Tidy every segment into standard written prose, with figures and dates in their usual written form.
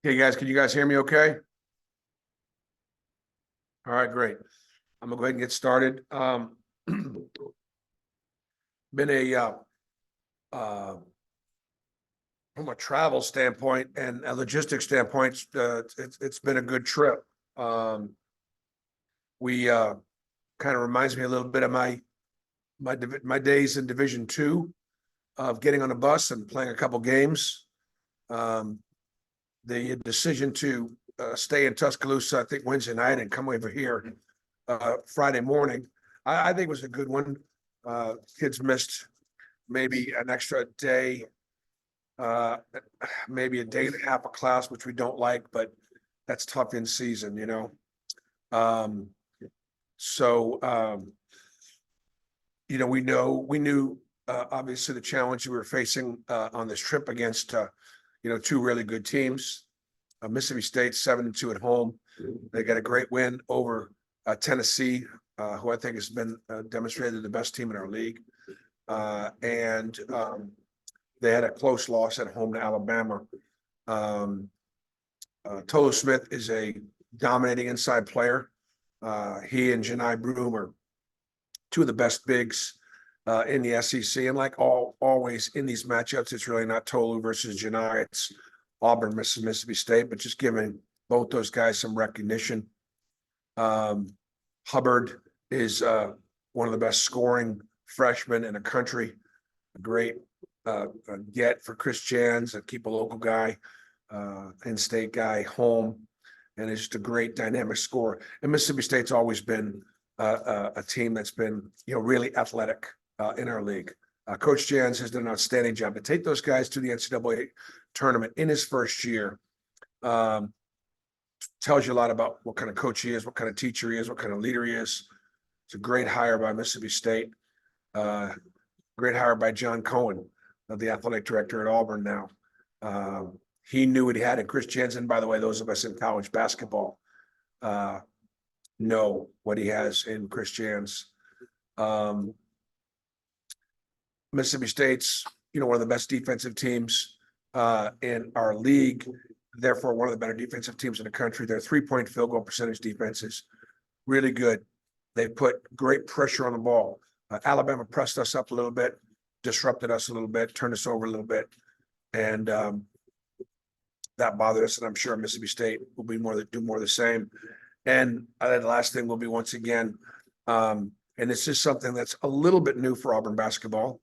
Hey guys, can you guys hear me okay? All right, great. I'm gonna go ahead and get started. Been uh, from a travel standpoint and a logistics standpoint, it's been a good trip. Um, we kind of reminds me a little bit of my days in Division Two of getting on a bus and playing a couple games. Um, the decision to stay in Tuscaloosa, I think Wednesday night, and come over here Friday morning, I think was a good one. Kids missed maybe an extra day, uh, maybe a day and a half of class, which we don't like, but that's tough in season, you know. Um, so we knew obviously the challenge we were facing on this trip against two really good teams. Mississippi State 7-2 at home. They got a great win over Tennessee, who I think has been demonstrated the best team in our league. And they had a close loss at home to Alabama. Tolu Smith is a dominating inside player. He and Janai Broom are two of the best bigs in the SEC. And like always in these matchups, it's really not Tolu versus Janai. It's Auburn versus Mississippi State, but just giving both those guys some recognition. Hubbard is one of the best scoring freshmen in the country. A great get for Chris Jans, keep a local guy, in-state guy home, and it's just a great dynamic scorer. And Mississippi State's always been a team that's been really athletic in our league. Coach Jans has done an outstanding job to take those guys to the NCAA tournament in his first year. Tells you a lot about what kind of coach he is, what kind of teacher he is, what kind of leader he is. It's a great hire by Mississippi State. Great hire by John Cohen, the athletic director at Auburn now. He knew what he had in Chris Jensen. By the way, those of us in college basketball know what he has in Chris Jans. Mississippi State's, one of the best defensive teams in our league, therefore one of the better defensive teams in the country. Their three-point field goal percentage defense is really good. They put great pressure on the ball. Alabama pressed us up a little bit, disrupted us a little bit, turned us over a little bit, and that bothered us. And I'm sure Mississippi State will do more of the same. And the last thing will be, once again, and it's just something that's a little bit new for Auburn basketball.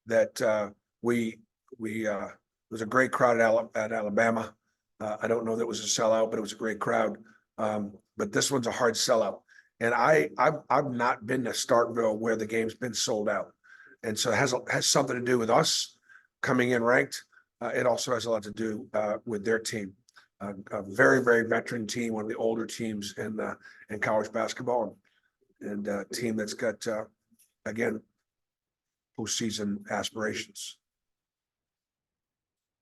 That we was a great crowd at Alabama. I don't know that it was a sellout, but it was a great crowd. But this one's a hard sellout. And I've not been to Starkville where the game's been sold out. And so it has something to do with us coming in ranked. It also has a lot to do with their team. A very, very veteran team, one of the older teams in college basketball, and a team that's got, again, postseason aspirations.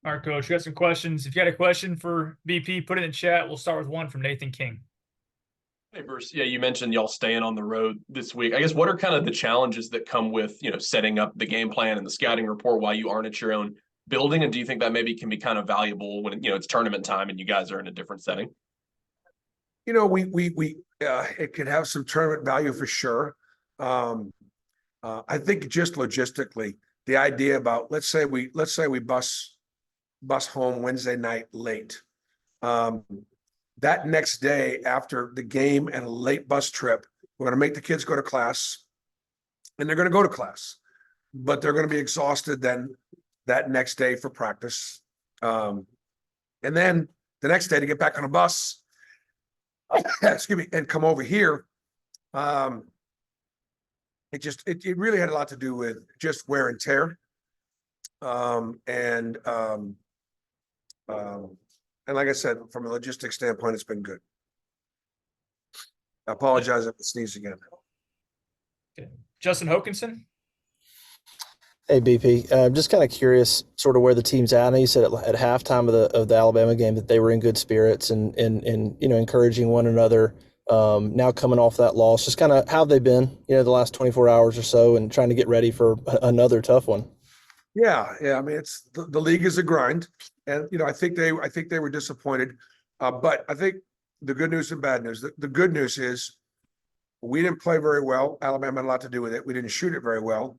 All right, Coach, we got some questions. If you had a question for BP, put it in the chat. We'll start with one from Nathan King. Hey, Bruce. Yeah, you mentioned y'all staying on the road this week. I guess what are kind of the challenges that come with, setting up the game plan and the scouting report while you aren't at your own building? And do you think that maybe can be kind of valuable when, it's tournament time and you guys are in a different setting? It could have some tournament value for sure. I think just logistically, the idea about let's say we bus home Wednesday night late. That next day after the game and a late bus trip, we're going to make the kids go to class, and they're going to go to class, but they're going to be exhausted then that next day for practice. And then the next day to get back on a bus, excuse me, and come over here. It really had a lot to do with just wear and tear. And like I said, from a logistics standpoint, it's been good. I apologize if I sneeze again. Okay. Justin Hokanson. Hey, BP. Just kind of curious, sort of where the team's at. I know you said at halftime of the Alabama game that they were in good spirits and encouraging one another. Now coming off that loss, just kind of how they've been, the last 24 hours or so, and trying to get ready for another tough one. Yeah. I mean, it's the league is a grind. And, I think they were disappointed. But I think the good news and bad news, the good news is we didn't play very well. Alabama had a lot to do with it. We didn't shoot it very well.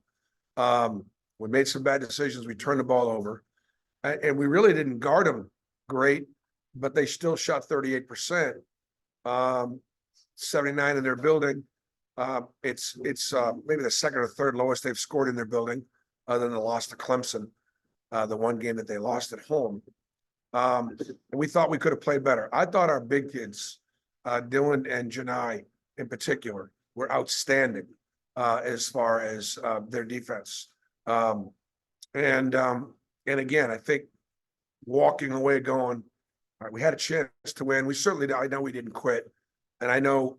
We made some bad decisions. We turned the ball over, and we really didn't guard them great, but they still shot 38%, 79 in their building. It's maybe the second or third lowest they've scored in their building, other than the loss to Clemson, the one game that they lost at home. And we thought we could have played better. I thought our big kids, Dylan and Janai in particular, were outstanding as far as their defense. And again, I think walking away going, all right, we had a chance to win. I know we didn't quit. And I know,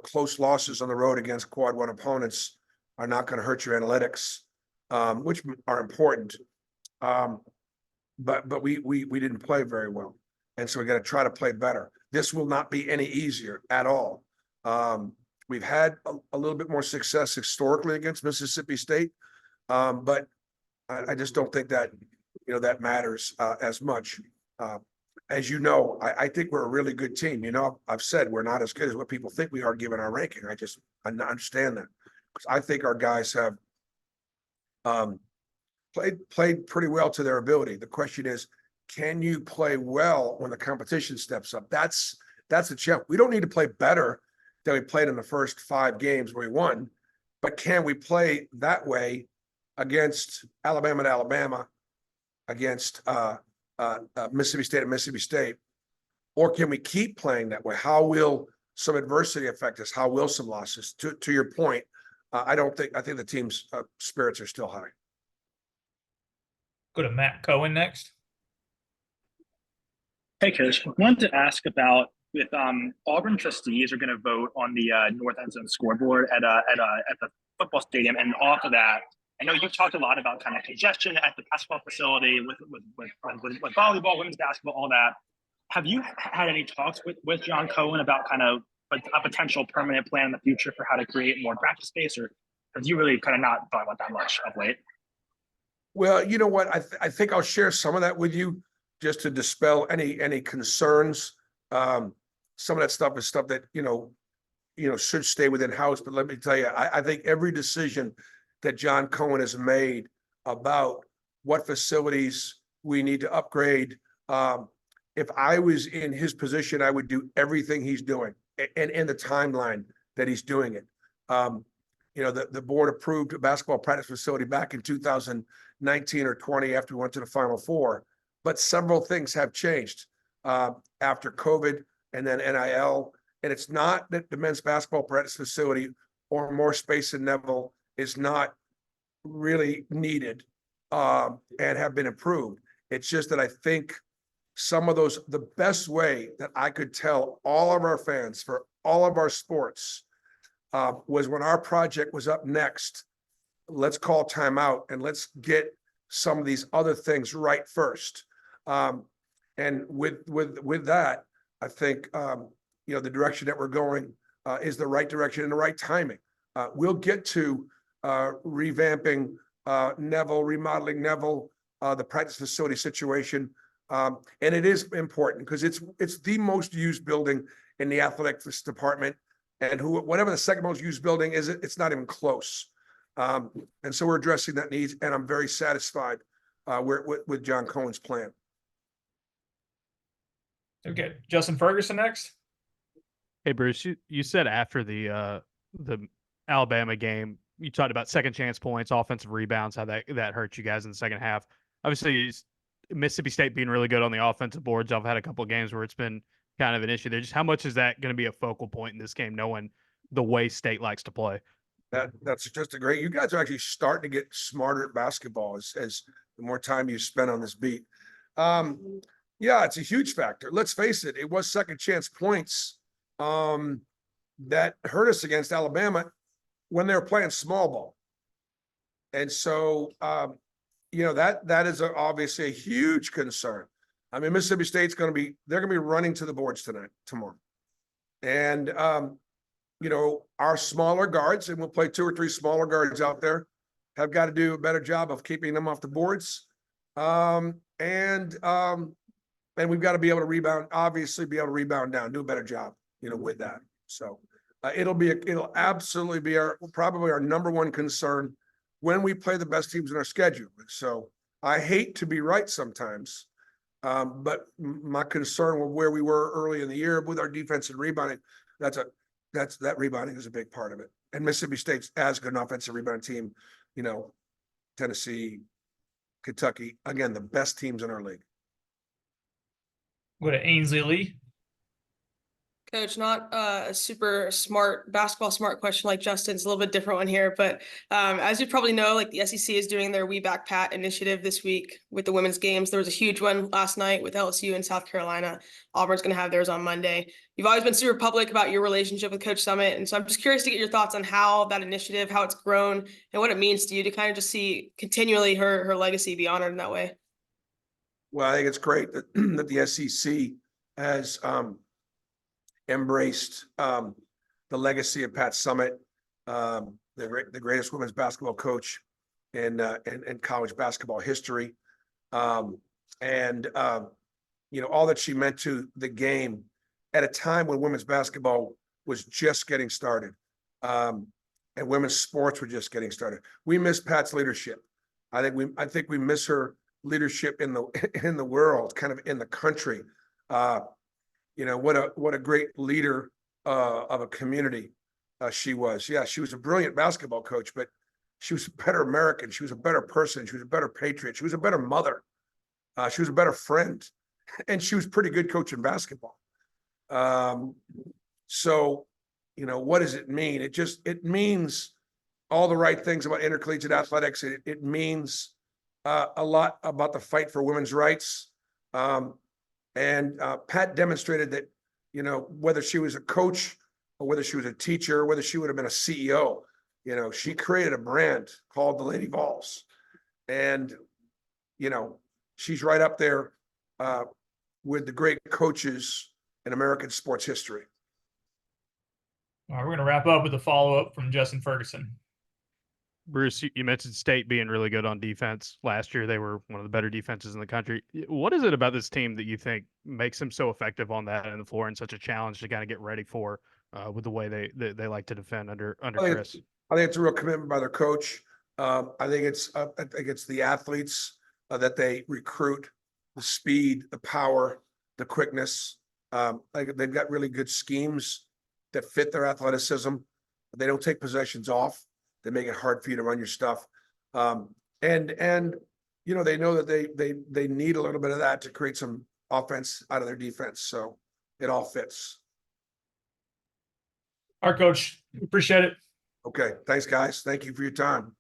close losses on the road against quad one opponents are not going to hurt your analytics, which are important. But we didn't play very well. And so we got to try to play better. This will not be any easier at all. We've had a little bit more success historically against Mississippi State. But I just don't think that, that matters as much. As you know, I think we're a really good team. I've said we're not as good as what people think we are given our ranking. I understand that, because I think our guys have played pretty well to their ability. The question is, can you play well when the competition steps up? That's the challenge. We don't need to play better than we played in the first 5 games where we won, but can we play that way against Alabama and Alabama, against Mississippi State and Mississippi State, or can we keep playing that way? How will some adversity affect us? How will some losses? To your point, I think the team's spirits are still high. Go to Matt Cohen next. Hey, Coach. I wanted to ask about if Auburn trustees are going to vote on the North End Zone scoreboard at the football stadium, and off of that, I know you've talked a lot about kind of congestion at the basketball facility with volleyball, women's basketball, all that. Have you had any talks with John Cohen about kind of a potential permanent plan in the future for how to create more practice space, or have you really kind of not thought about that much of late? Well, you know what? I think I'll share some of that with you just to dispel any concerns. Some of that stuff is stuff that, should stay within house. But let me tell you, I think every decision that John Cohen has made about what facilities we need to upgrade, if I was in his position, I would do everything he's doing and in the timeline that he's doing it. The board approved a basketball practice facility back in 2019 or 20 after we went to the Final Four, but several things have changed after COVID and then NIL. And it's not that the men's basketball practice facility or more space in Neville is not really needed and have been improved. It's just that I think some of those, the best way that I could tell all of our fans for all of our sports was when our project was up next, let's call timeout and let's get some of these other things right first. And with that, I think, the direction that we're going is the right direction and the right timing. We'll get to revamping Neville, remodeling Neville, the practice facility situation. And it is important because it's the most used building in the athletics department. And whatever the second most used building is, it's not even close. And so we're addressing that need, and I'm very satisfied with John Cohen's plan. Okay, Justin Ferguson next. Hey, Bruce, you said after the Alabama game, you talked about second chance points, offensive rebounds, how that hurt you guys in the second half. Obviously, Mississippi State being really good on the offensive boards. I've had a couple of games where it's been kind of an issue there. Just how much is that going to be a focal point in this game, knowing the way State likes to play? That's just a great. You guys are actually starting to get smarter at basketball as the more time you spend on this beat. Yeah, it's a huge factor. Let's face it; it was second chance points that hurt us against Alabama when they were playing small ball, and so that is obviously a huge concern. I mean, Mississippi State's they're going to be running to the boards tomorrow. And, our smaller guards, and we'll play 2 or 3 smaller guards out there, have got to do a better job of keeping them off the boards. And and we've got to be able to rebound, obviously be able to rebound down, do a better job, with that. So it'll absolutely be probably our number one concern when we play the best teams in our schedule. So I hate to be right sometimes. But my concern with where we were early in the year with our defense and rebounding, that rebounding is a big part of it. And Mississippi State's as good an offensive rebound team, Tennessee, Kentucky, again, the best teams in our league. Go to Ainsley Lee. Coach, not a super basketball smart question like Justin's, a little bit different one here, but as you probably know, like the SEC is doing their We Back Pat initiative this week with the women's games. There was a huge one last night with LSU and South Carolina. Auburn's going to have theirs on Monday. You've always been super public about your relationship with Coach Summit, and so I'm just curious to get your thoughts on how that initiative, how it's grown, and what it means to you to kind of just see continually her legacy be honored in that way. Well, I think it's great that that the SEC has embraced the legacy of Pat Summit, the greatest women's basketball coach in college basketball history, all that she meant to the game at a time when women's basketball was just getting started, and women's sports were just getting started. We miss Pat's leadership. I think we miss her leadership in the world, kind of in the country. What a great leader of a community she was. Yeah, she was a brilliant basketball coach, but she was a better American. She was a better person. She was a better patriot. She was a better mother. She was a better friend, and she was a pretty good coach in basketball. So, what does it mean? It means all the right things about intercollegiate athletics. It means a lot about the fight for women's rights. And Pat demonstrated that, whether she was a coach or whether she was a teacher, whether she would have been a CEO, she created a brand called the Lady Vols. And, she's right up there with the great coaches in American sports history. All right, we're going to wrap up with a follow-up from Justin Ferguson. Bruce, you mentioned State being really good on defense last year. They were one of the better defenses in the country. What is it about this team that you think makes them so effective on that end of the floor and such a challenge to kind of get ready for with the way they like to defend under Chris? I think it's a real commitment by their coach. I think it's the athletes that they recruit, the speed, the power, the quickness. They've got really good schemes that fit their athleticism. They don't take possessions off. They make it hard for you to run your stuff. And they know that they need a little bit of that to create some offense out of their defense. So it all fits. All right, Coach. Appreciate it. Okay. Thanks, guys. Thank you for your time.